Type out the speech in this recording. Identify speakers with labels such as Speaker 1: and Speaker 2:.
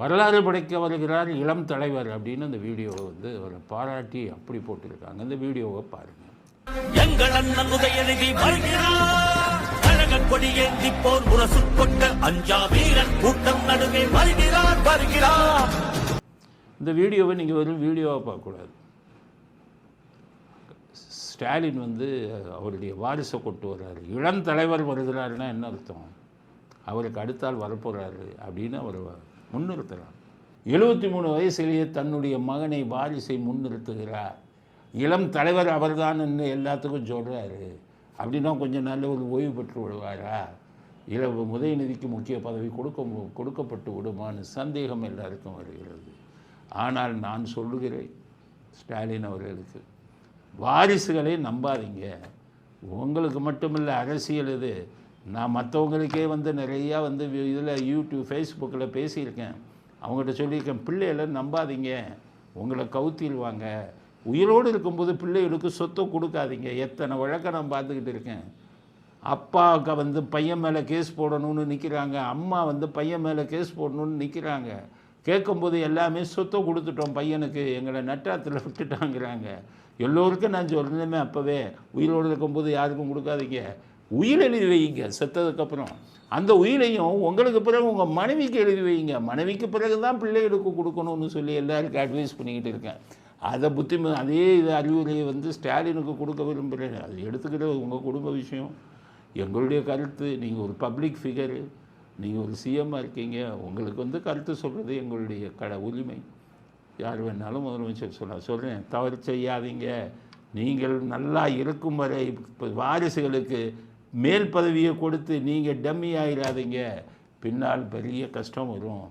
Speaker 1: வரலாறு படைக்க வருகிறார் இளம் தலைவர் அப்படின்னு அந்த வீடியோவை வந்து அவரை பாராட்டி அப்படி போட்டிருக்காங்க. அந்த வீடியோவை பாருங்க.
Speaker 2: எங்கள் அண்ணன் உதயநிதி வருகிறார், கழக கொடி ஏந்தி போர் முரசு கொண்ட அஞ்சா வீரன் கூட்டம் நடுவே வருகிறார்.
Speaker 1: இந்த வீடியோவை நீங்கள் வெறும் வீடியோவை பார்க்கக்கூடாது. ஸ்டாலின் வந்து அவருடைய வாரிசை கொண்டு வர்றாரு. இளம் தலைவர் வருகிறாருன்னா என்ன அர்த்தம்? அவருக்கு அடுத்தால் வரப்போகிறாரு அப்படின்னு அவர் முன்னிறுத்துகிறார். 73 வயசிலேயே தன்னுடைய மகனை வாரிசை முன்னிறுத்துகிறார். இளம் தலைவர் அவர்தான் என்று எல்லாத்துக்கும் சொல்கிறாரு. அப்படின்னா கொஞ்சம் நல்ல ஒரு ஓய்வு பெற்று விடுவாரா? உதயநிதிக்கு முக்கிய பதவி கொடுக்கப்பட்டு விடுமான்னு சந்தேகம் எல்லாருக்கும் வருகிறது. ஆனால் நான் சொல்லுகிறேன் ஸ்டாலின் அவர்களுக்கு, வாரிசுகளை நம்பாதீங்க. உங்களுக்கு மட்டுமில்லை, அரசியல் இது. நான் மற்றவங்களுக்கே வந்து நிறையா வந்து இதில் யூடியூப் ஃபேஸ்புக்கில் பேசியிருக்கேன். அவங்ககிட்ட சொல்லியிருக்கேன், பிள்ளைகளை நம்பாதீங்க, உங்களை கவுத்திடுவாங்க. உயிரோடு இருக்கும்போது பிள்ளைகளுக்கு சொத்தை கொடுக்காதீங்க. எத்தனை வழக்கை நான் பார்த்துக்கிட்டு இருக்கேன். அப்பாவுக்கு வந்து பையன் மேலே கேஸ் போடணும்னு நிற்கிறாங்க, அம்மா வந்து பையன் மேலே கேஸ் போடணும்னு நிற்கிறாங்க. கேட்கும்போது எல்லாமே சொத்தை கொடுத்துட்டோம் பையனுக்கு, எங்களை நட்டாத்தில் விட்டுட்டாங்கிறாங்க. எல்லோருக்கும் நான் சொல்கிறேமே அப்போவே, உயிரோடு இருக்கும்போது யாருக்கும் கொடுக்காதீங்க. உயிர் எழுதி வைங்க செத்ததுக்கப்புறம். அந்த உயிரையும் உங்களுக்கு பிறகு உங்கள் மனைவிக்கு எழுதி வைங்க. மனைவிக்கு பிறகு தான் பிள்ளைகளுக்கு கொடுக்கணும்னு சொல்லி எல்லாருக்கும் அட்வைஸ் பண்ணிக்கிட்டு இருக்கேன். அதை அதே இது அறிவுரையை வந்து ஸ்டாலினுக்கு கொடுக்க விரும்புகிறேன். அது எடுத்துக்கிட்டு உங்கள் குடும்ப விஷயம், எங்களுடைய கருத்து. நீங்கள் ஒரு பப்ளிக் ஃபிகரு, நீங்கள் ஒரு சிஎம்மாக இருக்கீங்க, உங்களுக்கு வந்து கருத்து சொல்கிறது எங்களுடைய உரிமை. யார் வேணாலும் முதலமைச்சர் சொல்கிறேன், தவறு செய்யாதீங்க. நீங்கள் நல்லா இருக்கும் வரை வாரிசுகளுக்கு மேல் பதவியை கொடுத்து நீங்கள் டம்மி ஆகிடாதீங்க. பின்னால் பெரிய கஷ்டம் வரும்.